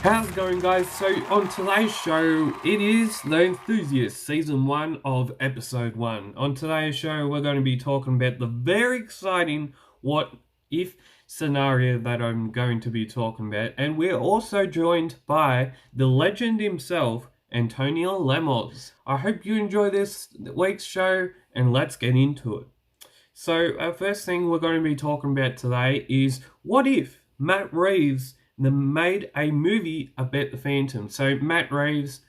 How's it going, guys? So on today's show, it is The Enthusiast, Season 1 of Episode 1. On today's show, we're going to be talking about the very exciting what-if scenario that I'm going to be talking about. And we're also joined by the legend himself, Antonio Lemos. I hope you enjoy this week's show, and let's get into it. So, our first thing we're going to be talking about today is what if Matt Reeves made a movie about the Phantom. So Matt Reeves,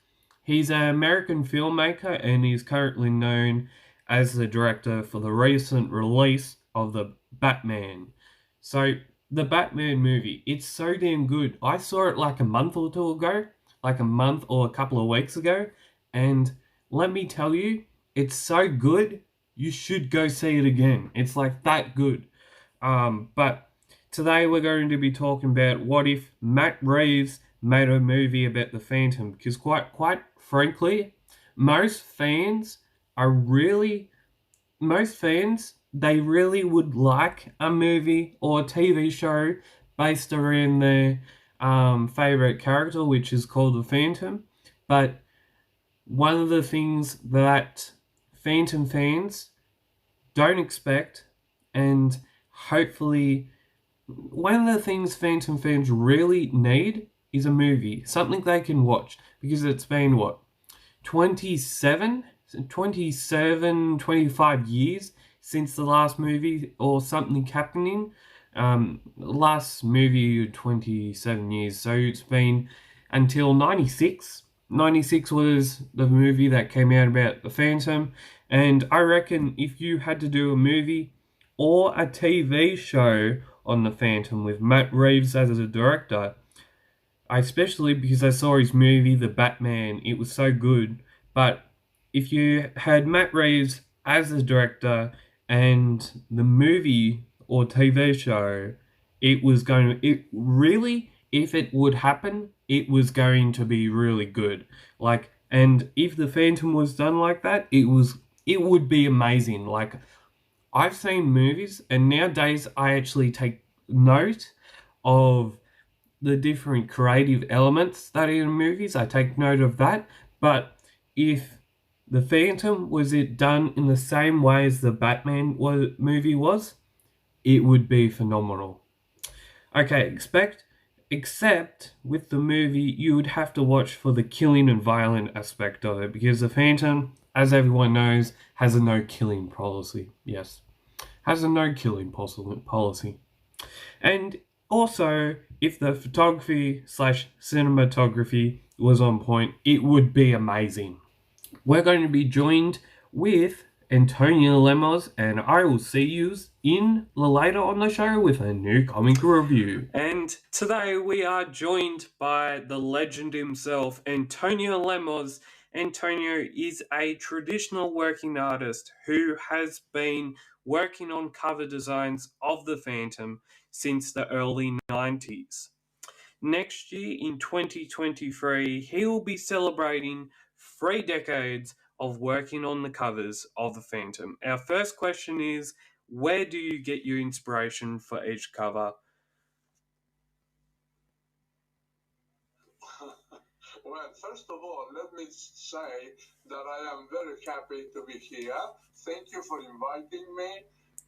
he's an American filmmaker and he's currently known as the director for the recent release of the Batman. So the Batman movie, it's so damn good. I saw it like a month or two ago, like a month or a couple of weeks ago, and let me tell you, it's so good, you should go see it again. It's like that good. But today we're going to be talking about what if Matt Reeves made a movie about the Phantom, because quite frankly, most fans, they really would like a movie or a TV show based around their favorite character, which is called the Phantom. But one of the things that Phantom fans don't expect, and hopefully one of the things Phantom fans really need is a movie, something they can watch, because it's been, 25 years since the last movie or something happening. Last movie, 27 years, so it's been until 96. 96 was the movie that came out about the Phantom, and I reckon if you had to do a movie or a TV show on the Phantom with Matt Reeves as a director, especially because I saw his movie, The Batman, it was so good. But if you had Matt Reeves as the director and the movie or TV show, if it would happen, it was going to be really good. And if the Phantom was done like that, it would be amazing. I've seen movies, and nowadays I actually take note of the different creative elements that are in movies. I take note of that. But if the Phantom was done in the same way as the Batman movie was, it would be phenomenal. Okay, except with the movie, you would have to watch for the killing and violent aspect of it, because the Phantom, as everyone knows, has a no killing policy. Yes, has a no killing policy. And also, if the photography/cinematography was on point, it would be amazing. We're going to be joined with Antonio Lemos, and I will see you later on the show with a new comic review. And today we are joined by the legend himself, Antonio Lemos. Antonio is a traditional working artist who has been working on cover designs of the Phantom since the early 90s. Next year, in 2023, he will be celebrating 3 decades of working on the covers of the Phantom. Our first question is, where do you get your inspiration for each cover? Well, first of all, let me say that I am very happy to be here. Thank you for inviting me.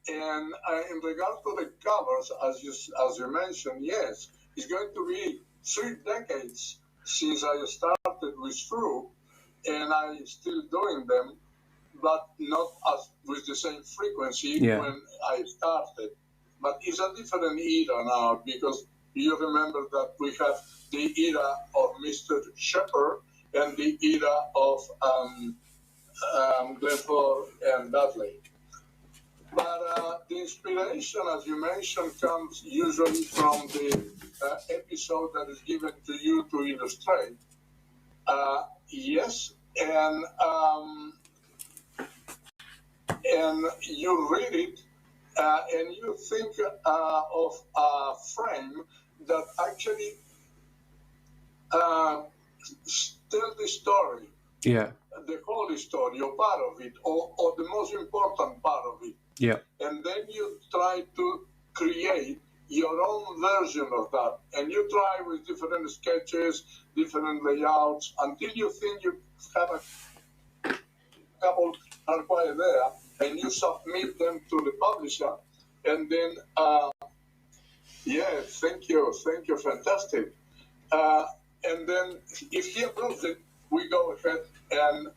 And in regard to the covers, as you mentioned, yes, it's going to be 3 decades since I started with Frew, and I'm still doing them, but not with the same frequency when I started. But it's a different era now, because you remember that we have the era of Mr. Shepard and the era of Glenford and Dudley. But the inspiration, as you mentioned, comes usually from the episode that is given to you to illustrate. Yes, and you read it, and you think of a frame that actually tell the story. Yeah. The whole story, or part of it, or the most important part of it. Yeah. And then you try to create your own version of that. And you try with different sketches, different layouts, until you think you have a couple are quite there, and you submit them to the publisher, and then, yeah, thank you, fantastic. And then if he approves it, we go ahead and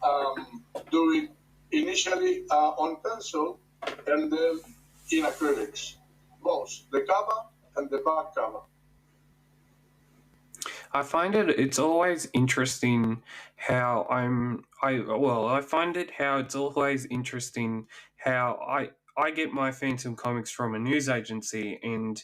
do it initially on pencil and then in acrylics, both the cover and the back cover. I find it's always interesting how I find it how it's always interesting how I get my Phantom Comics from a news agency and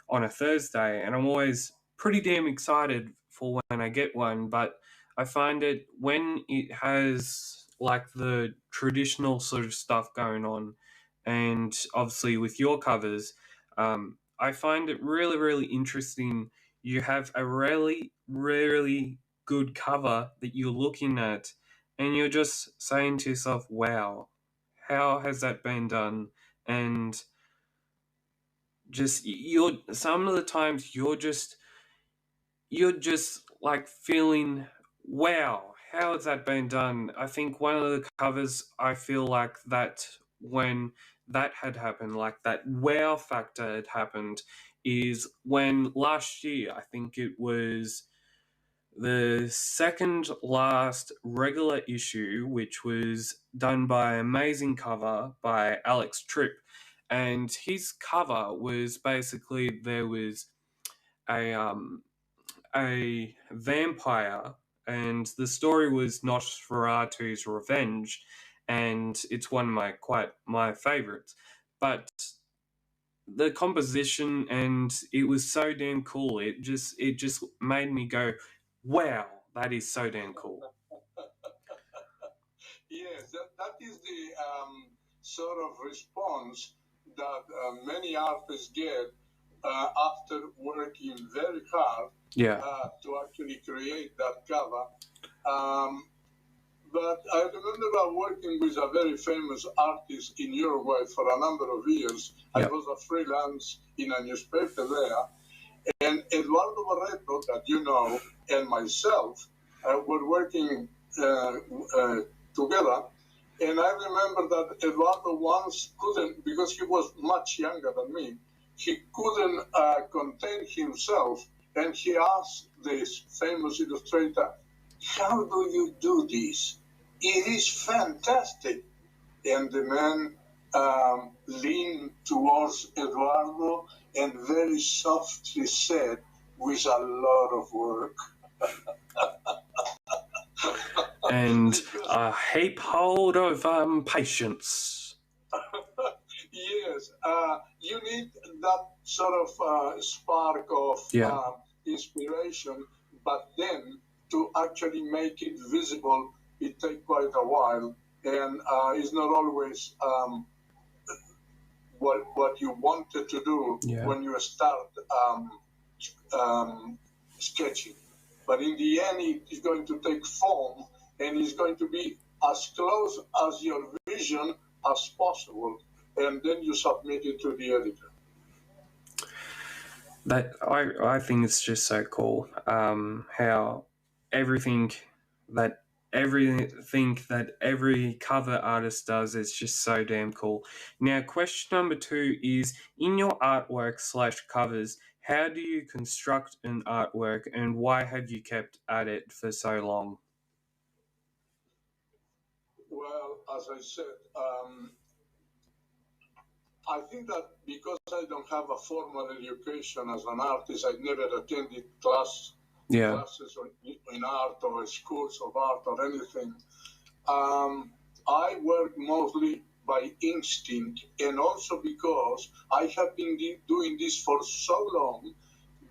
on a Thursday, and I'm always pretty damn excited for when I get one, but I find it when it has like the traditional sort of stuff going on, and obviously with your covers, I find it really, really interesting. You have a really, really good cover that you're looking at, and you're just saying to yourself, wow, how has that been done? And just some of the times you're just like feeling, wow, how has that been done? I think one of the covers I feel like that when that had happened, like that wow factor had happened, is when last year, I think it was the second last regular issue, which was done by amazing cover by Alex Tripp, and his cover was basically there was a vampire, and the story was Nosferatu's revenge, and it's one of my favorites. But the composition and it was so damn cool. It just made me go, wow, that is so damn cool. Yes, that is the sort of response that many artists get after working very hard to actually create that cover. But I remember working with a very famous artist in Uruguay for a number of years. I was a freelance in a newspaper there. And Eduardo Barreto, that you know, and myself were working together. And I remember that Eduardo once couldn't, because he was much younger than me, he couldn't contain himself. And he asked this famous illustrator, how do you do this? It is fantastic. And the man leaned towards Eduardo and very softly said, with a lot of work. And a heap hold of patience. Yes, you need that sort of spark of inspiration, but then to actually make it visible, it takes quite a while, and it's not always what you wanted to do when you start sketching. But in the end, it is going to take form, and it's going to be as close as your vision as possible, and then you submit it to the editor. That I think it's just so cool how everything that every cover artist does is just so damn cool. Now, question number 2 is, in your artwork / covers, how do you construct an artwork, and why have you kept at it for so long? Well, as I said, I think that because I don't have a formal education as an artist, I never attended classes in art or schools of art or anything. I work mostly by instinct, and also because I have been doing this for so long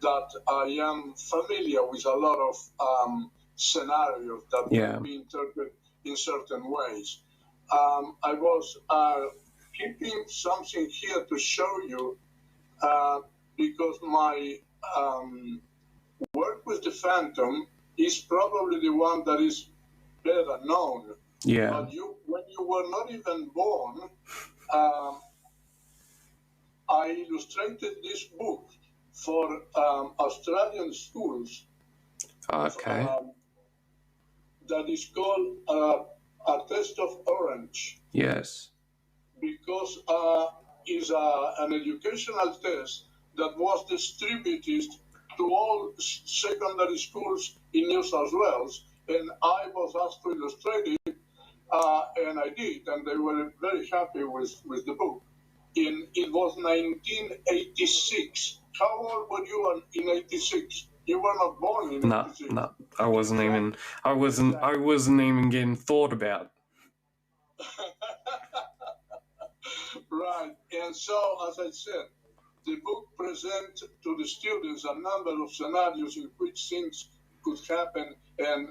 that I am familiar with a lot of scenarios that can be interpreted in certain ways. I was keeping something here to show you because my work with the Phantom is probably the one that is better known. But when you were not even born, I illustrated this book for Australian schools. Okay. That is called A Test of Orange. Yes. Because it's an educational test that was distributed to all secondary schools in New South Wales, and I was asked to illustrate it, and I did, and they were very happy with the book. It was 1986. How old were you in 86? You were not born in 86. No, I wasn't even getting thought about. Right, and so, as I said, the book presents to the students a number of scenarios in which things could happen and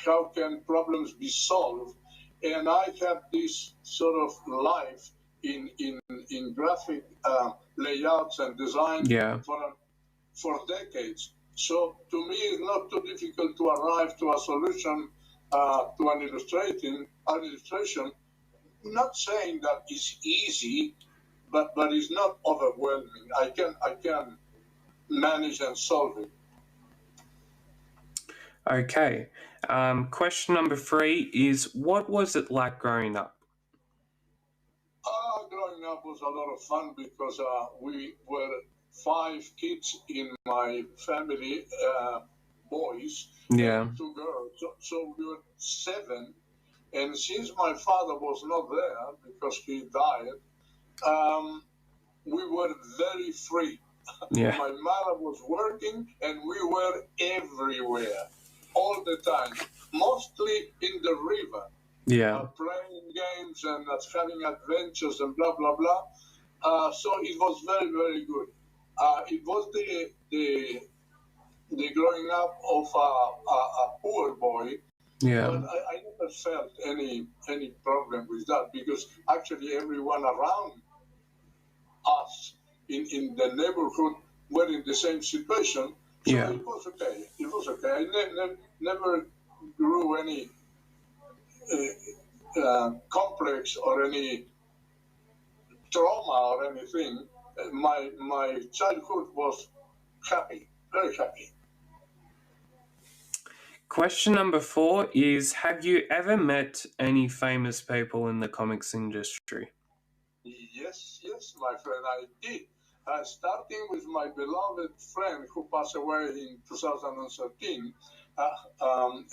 how can problems be solved. And I have this sort of life in graphic layouts and design for decades. So to me, it's not too difficult to arrive to a solution to an illustration. Not saying that it's easy, but it's not overwhelming. I can manage and solve it. Okay. Question number 3 is, what was it like growing up? Growing up was a lot of fun because we were 5 kids in my family, boys, and 2 girls. So we were 7. And since my father was not there because he died, we were very free. Yeah. My mother was working and we were everywhere, all the time, mostly in the river. Yeah. Playing games and having adventures and blah, blah, blah. So it was very, very good. It was the growing up of a poor boy. Yeah. But I never felt any problem with that because actually everyone around us in the neighborhood were in the same situation. So it was okay. It was okay. I never grew any complex or any trauma or anything. My childhood was happy, very happy. Question number 4 is, have you ever met any famous people in the comics industry? Yes, my friend, I did. Starting with my beloved friend who passed away in 2013,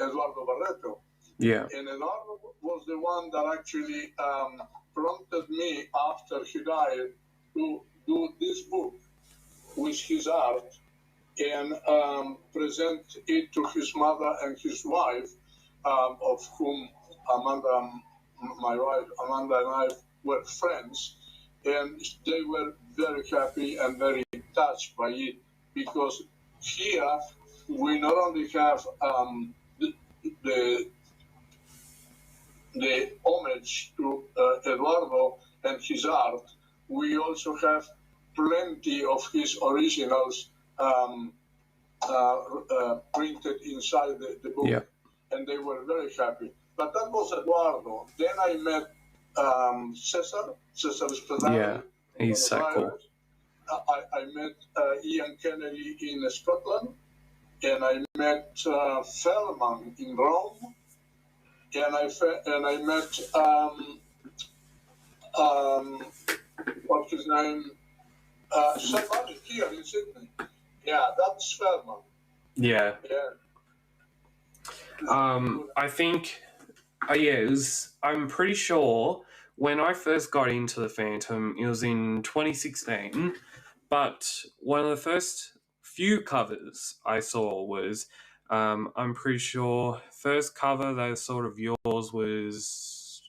Eduardo Barreto. Yeah. And Eduardo was the one that actually prompted me after he died to do this book with his art and present it to his mother and his wife, of whom Amanda, my wife, Amanda and I were friends. And they were very happy and very touched by it because here we not only have the homage to Eduardo and his art, we also have plenty of his originals printed inside the book. Yeah. And they were very happy. But that was Eduardo. Then I met Cesar Spadani. Yeah, he's so cool. I met Ian Kennedy in Scotland, and I met Feldman in Rome, and I met what's his name? Somebody here in Sydney. Yeah, that's Feldman. Yeah. I think, I'm pretty sure when I first got into the Phantom, it was in 2016, but one of the first few covers I saw was, I'm pretty sure, first cover that I saw of yours was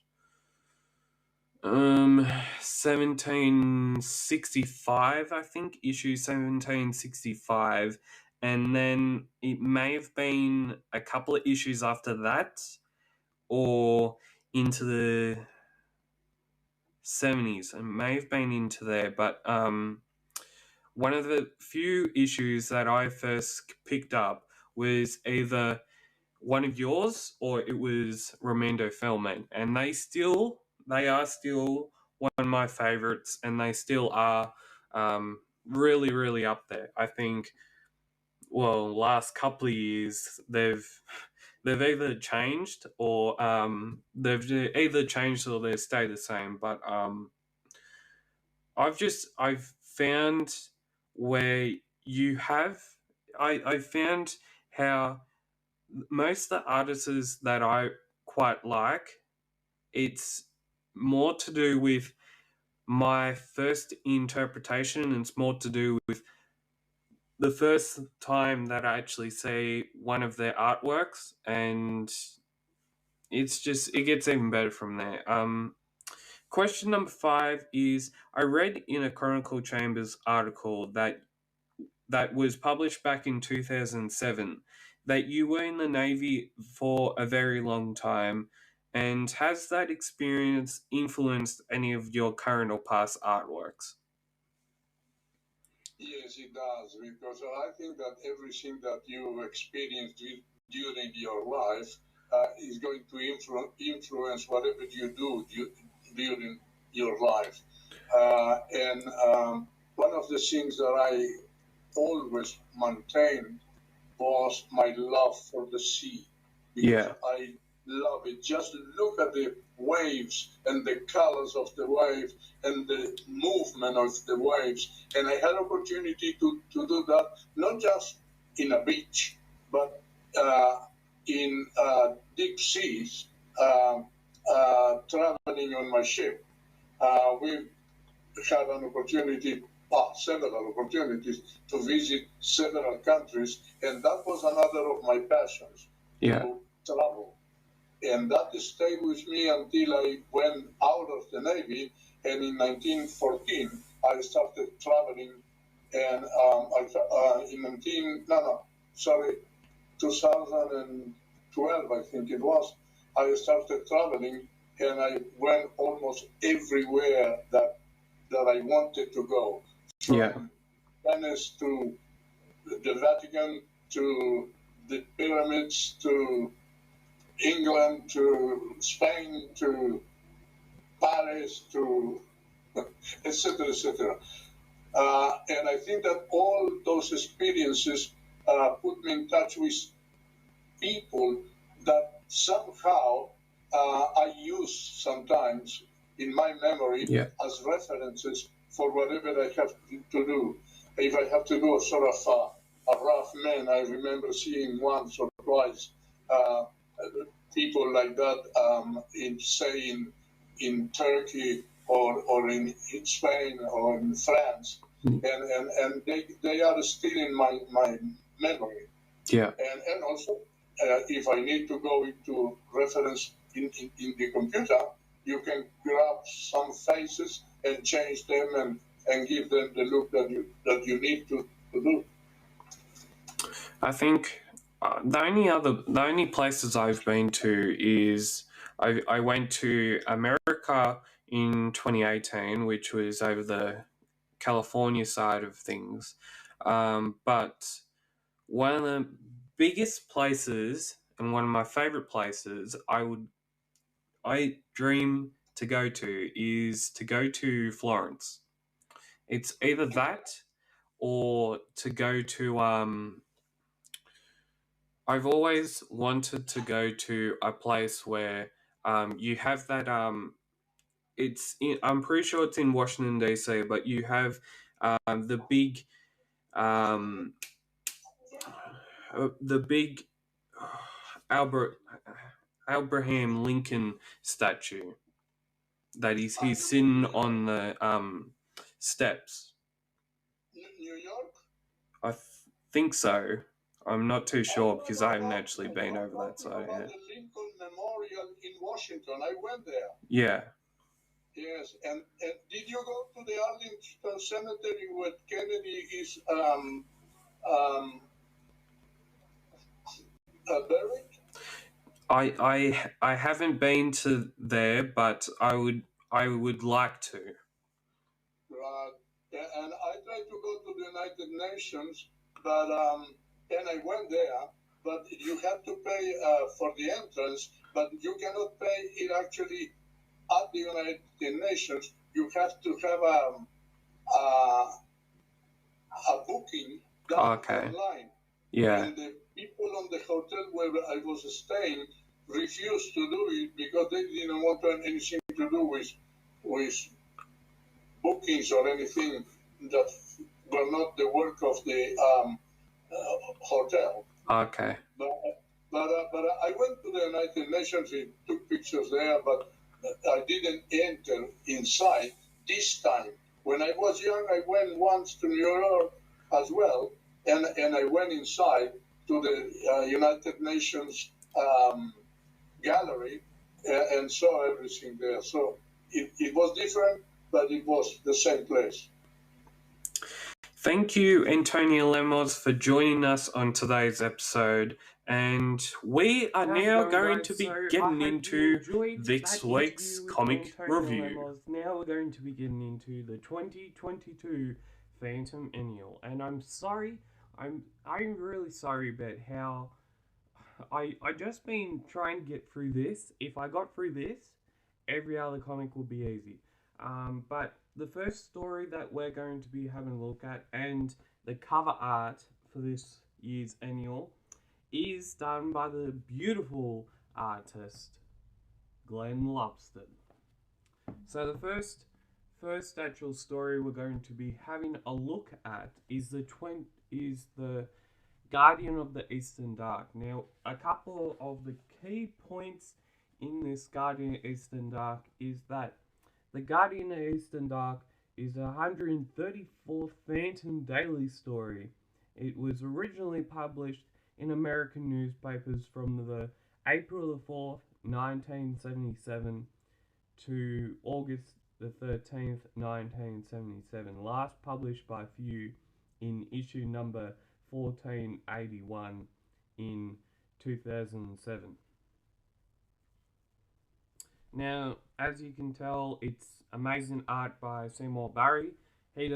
1765, I think, issue 1765. And then it may have been a couple of issues after that or into the 70s. It may have been into there, but one of the few issues that I first picked up was either one of yours or it was Romando Feldman. And they are still one of my favorites, and they still are really, really up there. I think, well, last couple of years they've either changed or they've stayed the same. But I've found where you have I found how most of the artists that I quite like, it's more to do with my first interpretation, and it's more to do with the first time that I actually see one of their artworks, and it gets even better from there. Question number 5 is: I read in a Chronicle Chambers article that was published back in 2007 that you were in the Navy for a very long time, and has that experience influenced any of your current or past artworks? Yes, it does, because I think that everything that you experienced during your life is going to influence whatever you do during your life. And one of the things that I always maintained was my love for the sea, because I love it. Just look at the waves and the colors of the waves and the movement of the waves. And I had opportunity to do that, not just in a beach, but in deep seas, traveling on my ship. We had an opportunity, several opportunities to visit several countries, and that was another of my passions, to travel. And that stayed with me until I went out of the Navy, and in 1914 I started traveling, and in 2012 I think it was, I started traveling, and I went almost everywhere that I wanted to go, from Venice to the Vatican to the pyramids to England to Spain to Paris to etc. etc. And I think that all those experiences put me in touch with people that somehow I use sometimes in my memory as references for whatever I have to do. If I have to do a sort of a rough man, I remember seeing once or twice people like that in Turkey or in Spain or in France, and they are still in my memory. And also, if I need to go into reference in the computer, you can grab some faces and change them and give them the look that you need to do. I think the only places I've been to is I went to America in 2018, which was over the California side of things. But one of the biggest places and one of my favorite places I dream to go to is to go to Florence. It's either that or to go to I've always wanted to go to a place where you have that I'm pretty sure it's in Washington DC, but you have the big um, the big Abraham Lincoln statue that he's sitting on the steps. New York? I think so. I'm not too sure because I haven't actually been over that side yet. The Lincoln Memorial in Washington, I went there. Yeah. Yes, and did you go to the Arlington Cemetery where Kennedy is buried? I haven't been to there, but I would like to. Right. And I tried to go to the United Nations, but and I went there, but you have to pay for the entrance, but you cannot pay it actually at the United Nations. You have to have a booking done online. Yeah. And the people on the hotel where I was staying refused to do it because they didn't want anything to do with bookings or anything that were not the work of the hotel. Okay. But I went to the United Nations, I took pictures there, but I didn't enter inside this time. When I was young, I went once to New York as well, and I went inside to the United Nations gallery and saw everything there. So it was different, but it was the same place. Thank you, Antonio Lemos, for joining us on today's episode. And we are now going to be getting into this week's comic review. Now we're going to be getting into the 2022 Phantom Annual. And I'm sorry, I'm really sorry about how I just been trying to get through this. If I got through this, every other comic would be easy. But the first story that we're going to be having a look at, and the cover art for this year's annual, is done by the beautiful artist Glenn Lobston. So the first actual story we're going to be having a look at is the Guardian of the Eastern Dark. Now, a couple of the key points in this Guardian of Eastern Dark is that the Guardian of Eastern Dark is a 134th Phantom daily story. It was originally published in American newspapers from the April the 4th, 1977 to August the 13th, 1977. Last published by Frew in issue number 1481 in 2007. Now, as you can tell, it's amazing art by Seymour Barry. He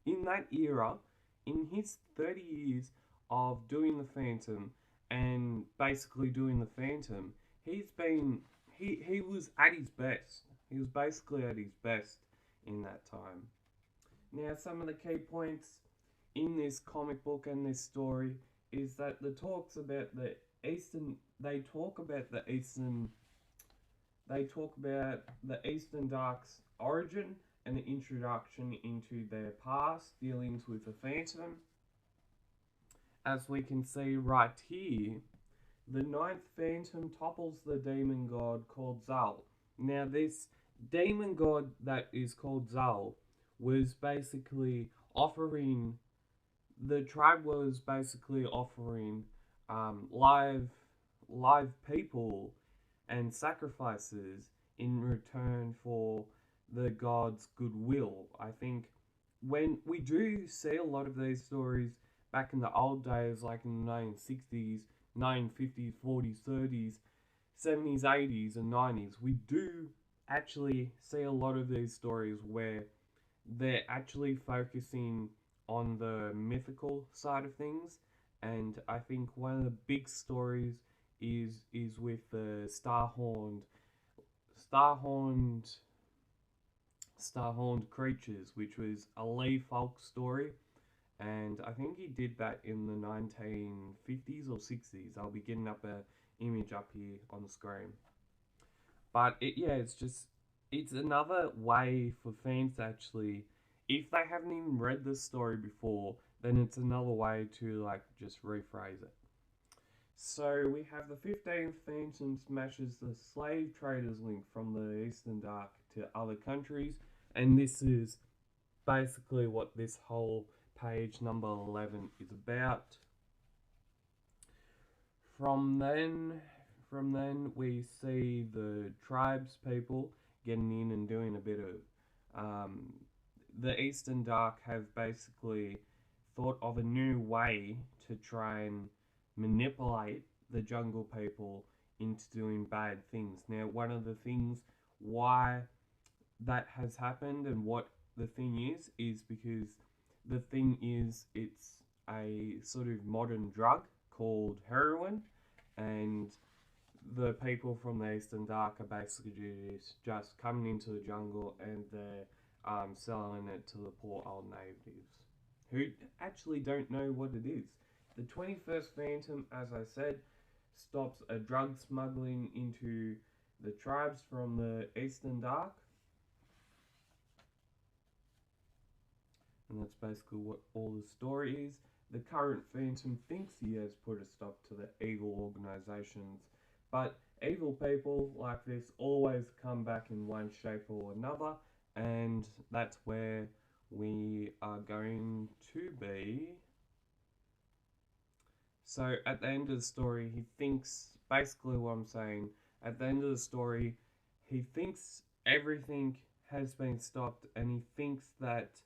in that era, in his 30 years of doing the Phantom and basically doing the Phantom, he was at his best. He was basically at his best in that time. Now, some of the key points in this comic book and this story is that they talk about the Eastern Dark's origin and the introduction into their past dealings with the Phantom. As we can see right here, the ninth Phantom topples the demon god called Zal. Now, this demon god that is called Zal was basically offering live people and sacrifices in return for the god's goodwill. I think when we do see a lot of these stories back in the old days, like in the 1960s, 1950s, 40s, 30s, 70s, 80s, and 90s, we do actually see a lot of these stories where they're actually focusing on the mythical side of things. And I think one of the big stories is with the Starhorned creatures, which was a Lee Falk story, and I think he did that in the 1950s or 60s. I'll be getting up an image up here on the screen. But it's another way for fans to actually, if they haven't even read this story before, then it's another way to just rephrase it. So we have the 15th Phantom smashes the slave traders link from the Eastern Dark to other countries, and this is basically what this whole page number 11 is about. From then we see the tribes people getting in and doing a bit of the Eastern Dark have basically thought of a new way to try and manipulate the jungle people into doing bad things. Now, one of the things why that has happened and what the thing is because the thing is it's a sort of modern drug called heroin, and the people from the Eastern Dark are basically just coming into the jungle and they're selling it to the poor old natives who actually don't know what it is. The 21st Phantom, as I said, stops a drug smuggling into the tribes from the Eastern Dark. And that's basically what all the story is. The current Phantom thinks he has put a stop to the evil organizations, but evil people like this always come back in one shape or another, and that's where we are going to be. So at the end of the story, he thinks, basically what I'm saying, at the end of the story, he thinks everything has been stopped, and he thinks that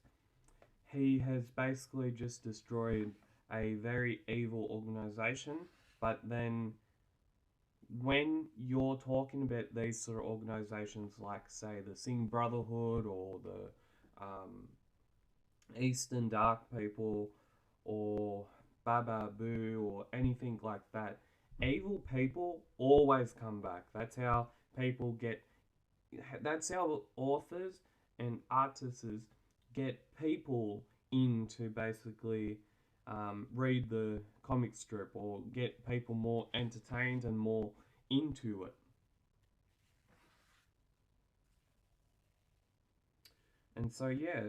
he has basically just destroyed a very evil organization. But then when you're talking about these sort of organizations like, say, the Singh Brotherhood or the Eastern Dark People or Baba Boo or anything like that, evil people always come back. That's how people get, that's how authors and artists get people in to basically read the comic strip or get people more entertained and more into it. And so, yeah,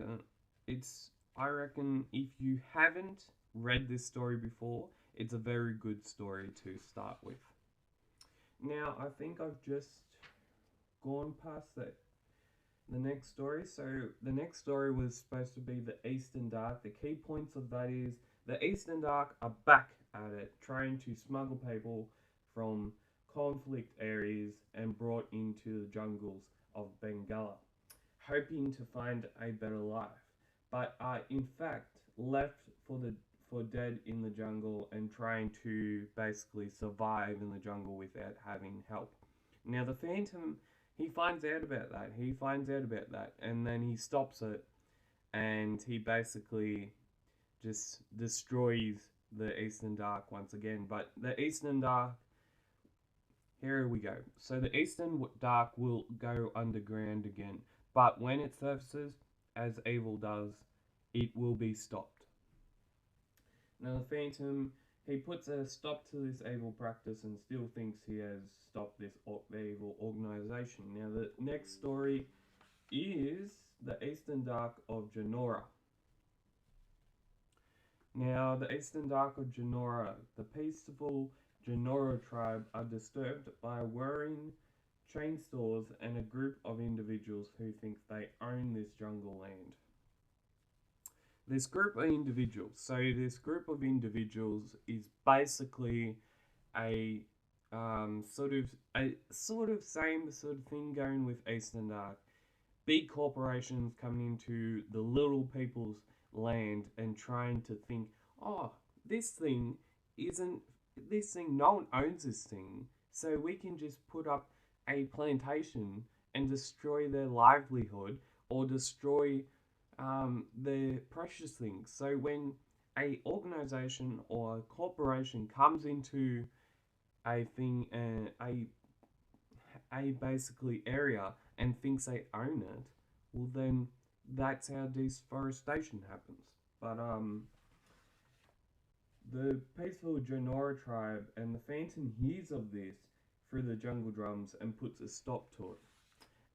it's, I reckon if you haven't read this story before, it's a very good story to start with. Now, I think I've just gone past that. The next story. So the next story was supposed to be the Eastern Dark. The key points of that is the Eastern Dark are back at it, trying to smuggle people from conflict areas and brought into the jungles of Bengala, hoping to find a better life, but are in fact left for dead in the jungle and trying to basically survive in the jungle without having help. Now the Phantom, he finds out about that. He finds out about that, and then he stops it, and he basically just destroys the Eastern Dark once again. But the Eastern Dark, here we go. So the Eastern Dark will go underground again, but when it surfaces, as evil does, it will be stopped. Now the Phantom, he puts a stop to this evil practice and still thinks he has stopped this evil organization. Now the next story is the Eastern Dark of Janora. Now the Eastern Dark of Janora, the peaceful Janora tribe are disturbed by whirring chainsaws and a group of individuals who think they own this jungle land. This group of individuals, this group of individuals is basically a sort of same sort of thing going with Eastern Dark. Big corporations coming into the little people's land and trying to think, oh, this thing isn't, this thing, no one owns this thing, so we can just put up a plantation and destroy their livelihood or destroy their precious things. So when a organization or a corporation comes into a thing, a basically area and thinks they own it, well then that's how deforestation happens. But the peaceful Janora tribe and the Phantom hears of this through the jungle drums and puts a stop to it.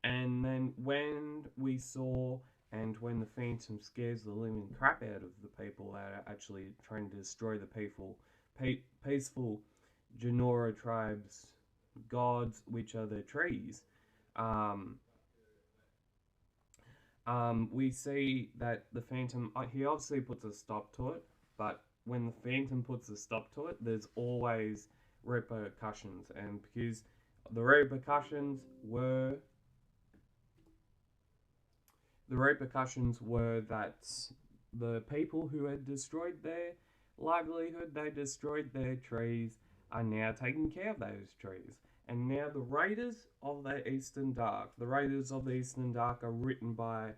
And then when the Phantom scares the living crap out of the people that are actually trying to destroy the peaceful Janora tribe's gods, which are the trees, we see that the Phantom, he obviously puts a stop to it, but when the Phantom puts a stop to it, there's always repercussions, and because the repercussions were that the people who had destroyed their livelihood, they destroyed their trees, are now taking care of those trees. And now the Raiders of the Eastern Dark. The Raiders of the Eastern Dark are written by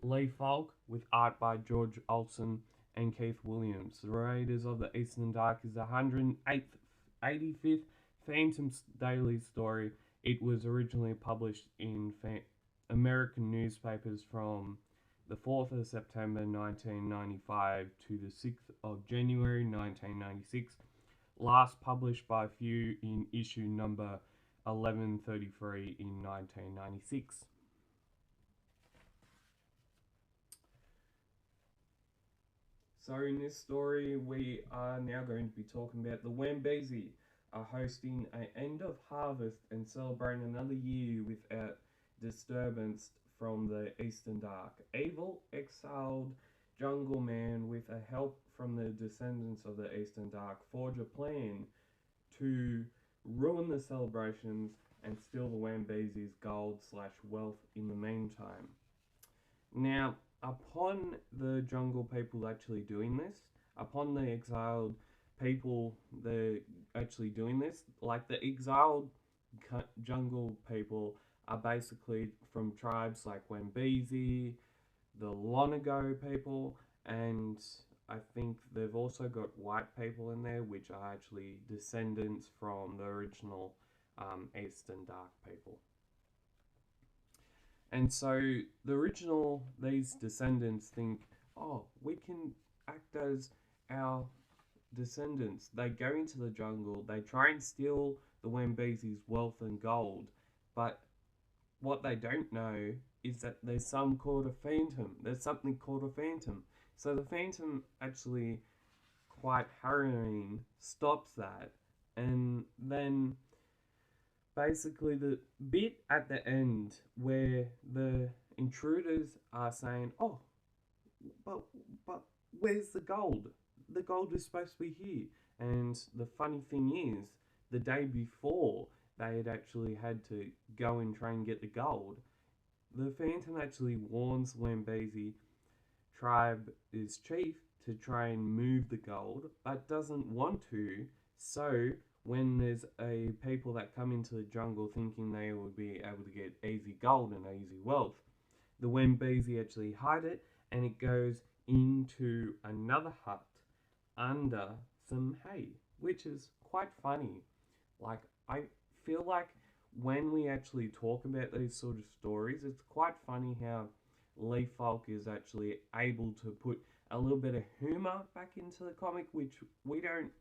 Lee Falk with art by George Olsen and Keith Williams. The Raiders of the Eastern Dark is the 185th Phantom's Daily story. It was originally published in American newspapers from the 4th of September 1995 to the 6th of January 1996, last published by Frew in issue number 1133 in 1996. So in this story, we are now going to be talking about the Wambesi are hosting an end of harvest and celebrating another year without disturbance from the Eastern Dark. Evil, exiled jungle man with a help from the descendants of the Eastern Dark forge a plan to ruin the celebrations and steal the Wambesi's gold/wealth in the meantime. Now, upon the jungle people actually doing this, upon the exiled people they're actually doing this, like the exiled jungle people are basically from tribes like Wambesi, the Lonago people, and I think they've also got white people in there, which are actually descendants from the original Eastern Dark people. And so these descendants think, oh, we can act as our descendants. They go into the jungle, they try and steal the Wambesi's wealth and gold, but what they don't know is that there's something called a phantom. So the phantom actually, quite harrowing, stops that, and then basically the bit at the end where the intruders are saying, oh, but where's the gold? The gold is supposed to be here. And the funny thing is, the day before they had actually had to go and try and get the gold, the Phantom actually warns Wambesi tribe's chief to try and move the gold, but doesn't want to. So when there's a people that come into the jungle thinking they will be able to get easy gold and easy wealth, the Wambesi actually hide it, and it goes into another hut under some hay, which is quite funny. Like, I feel like when we actually talk about these sort of stories, it's quite funny how Falk is actually able to put a little bit of humour back into the comic, which we don't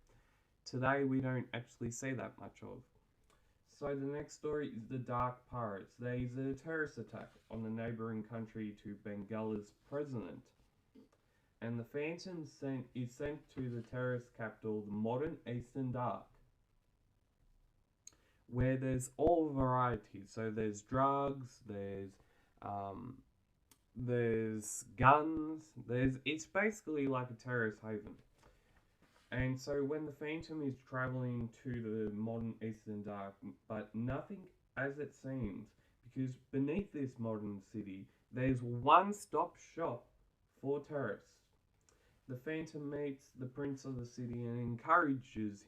actually see that much of. So the next story is the Dark Pirates. There is a terrorist attack on the neighbouring country to Bengala's president, and the Phantom is sent to the terrorist capital, the modern Eastern Dark, where there's all varieties. So there's drugs, there's guns, it's basically like a terrorist haven. And so when the Phantom is travelling to the modern Eastern Dark, but nothing as it seems, because beneath this modern city, there's one-stop shop for terrorists. The Phantom meets the Prince of the city and encourages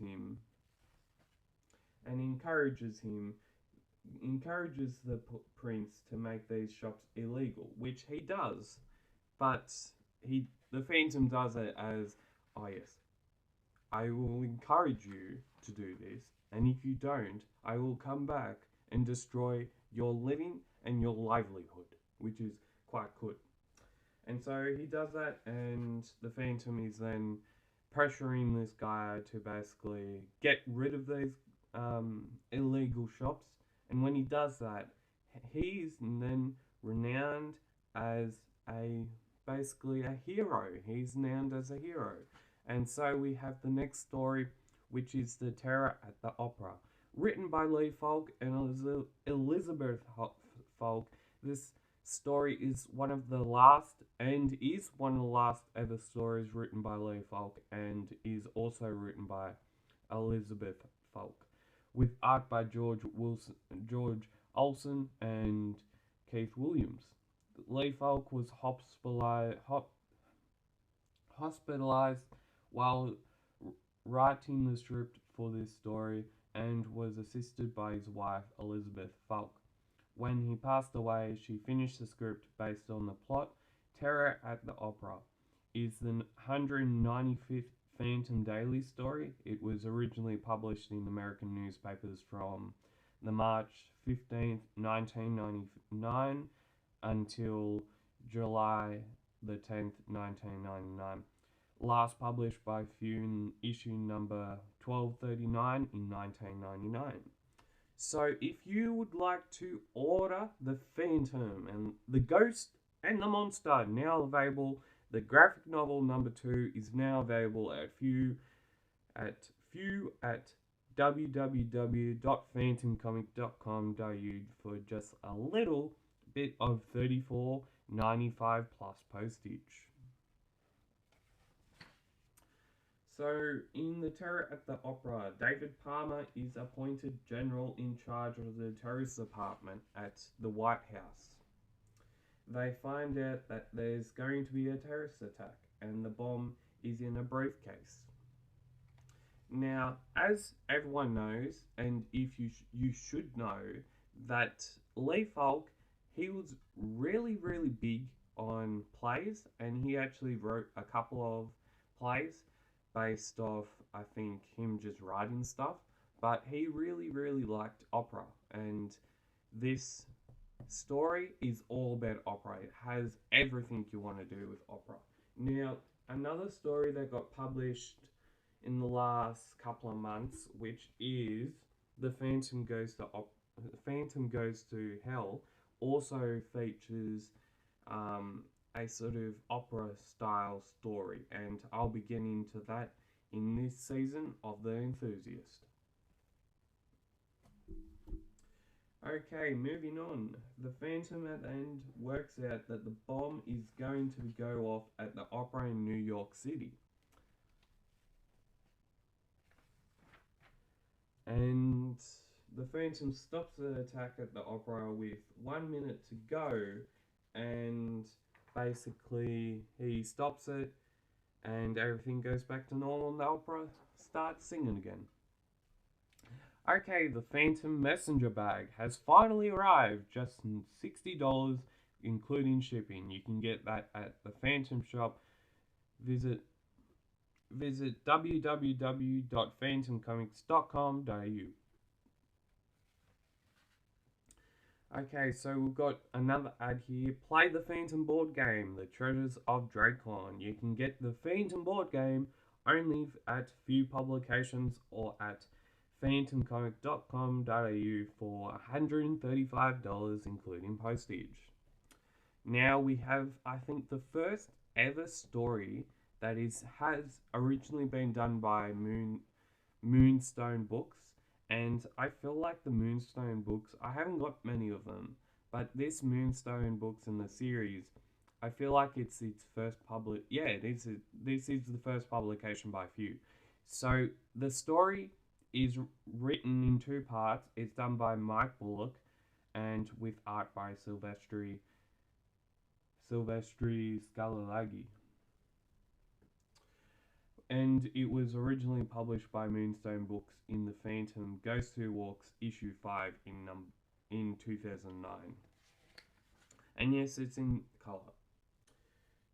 the Prince to make these shops illegal, which he does, but the Phantom does it as, oh yes, I will encourage you to do this, and if you don't, I will come back and destroy your living and your livelihood, which is quite good. And so he does that, and the Phantom is then pressuring this guy to basically get rid of these illegal shops. And when he does that, he is then renowned as basically a hero. He's renowned as a hero. And so we have the next story, which is The Terror at the Opera. Written by Falk and Elizabeth Falk, this story is one of the last ever stories written by Falk, and is also written by Elizabeth Falk, with art by George Olsen and Keith Williams. Falk was hospitalized while writing the script for this story, and was assisted by his wife Elizabeth Falk. When he passed away, she finished the script based on the plot. Terror at the Opera is the 195th Phantom Daily story. It was originally published in American newspapers from the March 15th, 1999 until July the 10th, 1999. Last published by Frew in issue number 1239 in 1999. So if you would like to order the Phantom and the Ghost and the Monster now available, the graphic novel number 2 is now available at Frew at www.phantomcomic.com.au for just a little bit of $34.95 plus postage. So, in The Terror at the Opera, David Palmer is appointed general in charge of the terrorist department at the White House. They find out that there's going to be a terrorist attack, and the bomb is in a briefcase. Now, as everyone knows, and if you should know, that Lee Falk, he was really big on plays, and he actually wrote a couple of plays based off, I think, him just writing stuff. But he really liked opera, and this story is all about opera. It has everything you want to do with opera. Now, another story that got published in the last couple of months, which is The Phantom Goes to Hell, also features a sort of opera style story, and I'll be getting into that in this season of The Enthusiast. Okay, moving on. The Phantom at the end works out that the bomb is going to go off at the opera in New York City. And the Phantom stops the attack at the opera with 1 minute to go, and basically he stops it and everything goes back to normal and the opera starts singing again. Okay, the Phantom messenger bag has finally arrived, just $60 including shipping. You can get that at the Phantom shop. Visit www.phantomcomics.com.au. Okay, so we've got another ad here. Play the Phantom board game, The Treasures of Dracon. You can get the Phantom board game only at Frew Publications or at phantomcomic.com.au for $135 including postage. Now we have, I think, the first ever story that has originally been done by Moonstone Books, and I feel like the Moonstone Books, I haven't got many of them, but this Moonstone Books in the series, I feel like it's its first this is the first publication by Frew. So the story is written in 2 parts. It's done by Mike Bullock and with art by Silvestri Scalalagi. And it was originally published by Moonstone Books in The Phantom Ghost Who Walks issue 5 in 2009. And yes, it's in colour.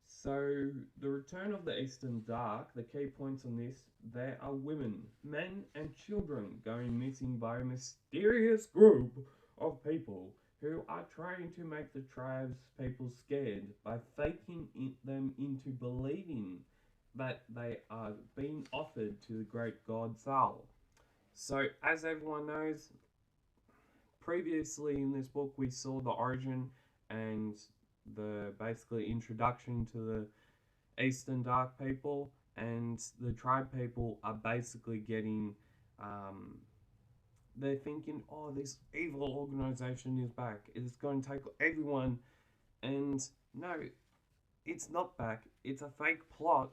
So, the return of the Eastern Dark, the key points on this, there are women, men and children going missing by a mysterious group of people who are trying to make the tribe's people scared by faking them into believing that they are being offered to the great god Zal. So, as everyone knows, previously in this book we saw the origin and the basically introduction to the Eastern Dark people, and the tribe people are basically getting, they're thinking, oh, this evil organization is back, it's going to take everyone, and no, it's not back, it's a fake plot.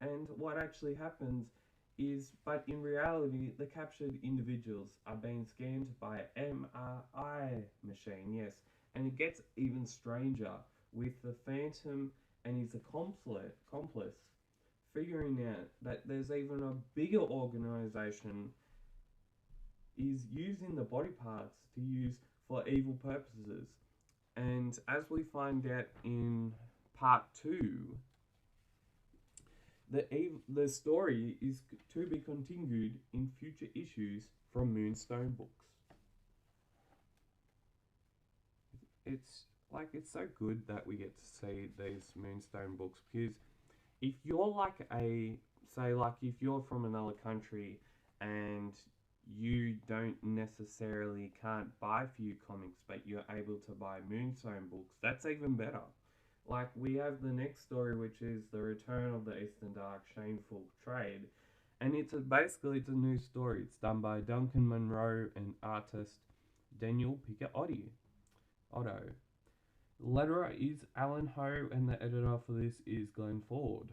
And what actually happens is, but in reality, the captured individuals are being scanned by an MRI machine, yes. And it gets even stranger with the Phantom and his accomplice figuring out that there's even a bigger organization is using the body parts to use for evil purposes. And as we find out in part 2, the story is to be continued in future issues from Moonstone Books. It's like, it's so good that we get to see these Moonstone books, because if you're like if you're from another country and you don't necessarily can't buy Frew Comics, but you're able to buy Moonstone books, that's even better. Like, we have the next story, which is The Return of the Eastern Dark Shameful Trade, and it's a new story. It's done by Duncan Munro and artist Daniel Otto. Letterer is Alan Ho, and the editor for this is Glenn Ford.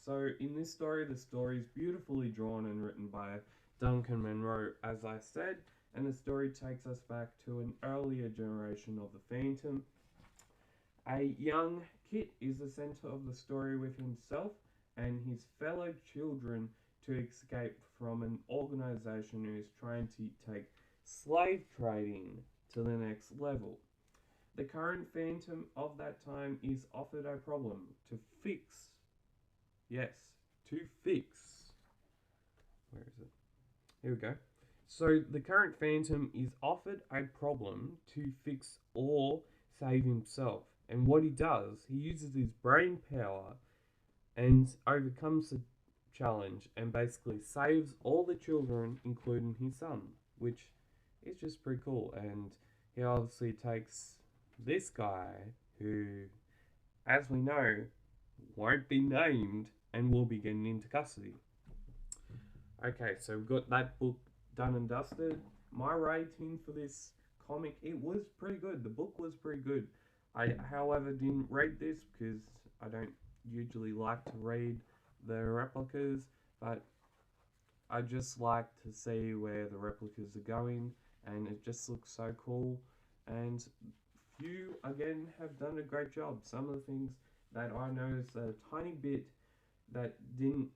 So in this story, the story is beautifully drawn and written by Duncan Munro, as I said, and the story takes us back to an earlier generation of the Phantom. A young Kit is the center of the story, with himself and his fellow children to escape from an organization who is trying to take slave trading to the next level. The current Phantom of that time is offered a problem to fix. Yes, to fix. Where is it? Here we go. So the current Phantom is offered a problem to fix or save himself. And what he does, he uses his brain power and overcomes the challenge and basically saves all the children, including his son, which is just pretty cool. And he obviously takes this guy, who, as we know, won't be named and will be getting into custody. Okay, so we've got that book done and dusted. My rating for this comic, it was pretty good. The book was pretty good. I, however, didn't read this because I don't usually like to read the replicas, but I just like to see where the replicas are going, and it just looks so cool. And Frew, again, have done a great job. Some of the things that I noticed a tiny bit that didn't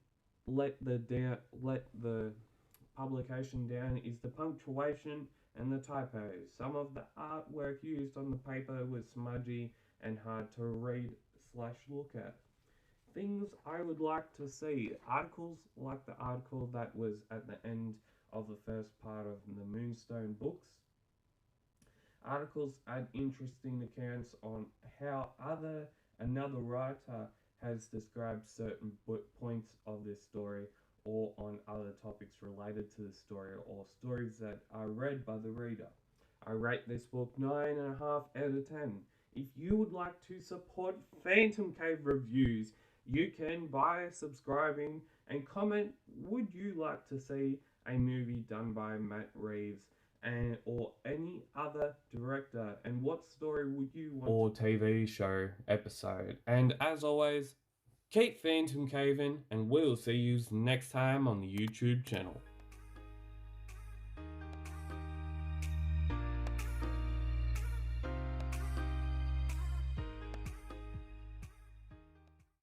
let the publication down is the punctuation and the typos. Some of the artwork used on the paper was smudgy and hard to read / look at. Things I would like to see. Articles like the article that was at the end of the first part of the Moonstone books. Articles add interesting accounts on how another writer has described certain points of this story, or on other topics related to the story, or stories that are read by the reader. I rate this book 9.5 out of 10. If you would like to support PhantomCave reviews, you can by subscribing and comment, would you like to see a movie done by Matt Reeves or any other director, and what story would you want, or TV show episode. And as always, keep Phantom Caving, and we'll see you next time on the YouTube channel.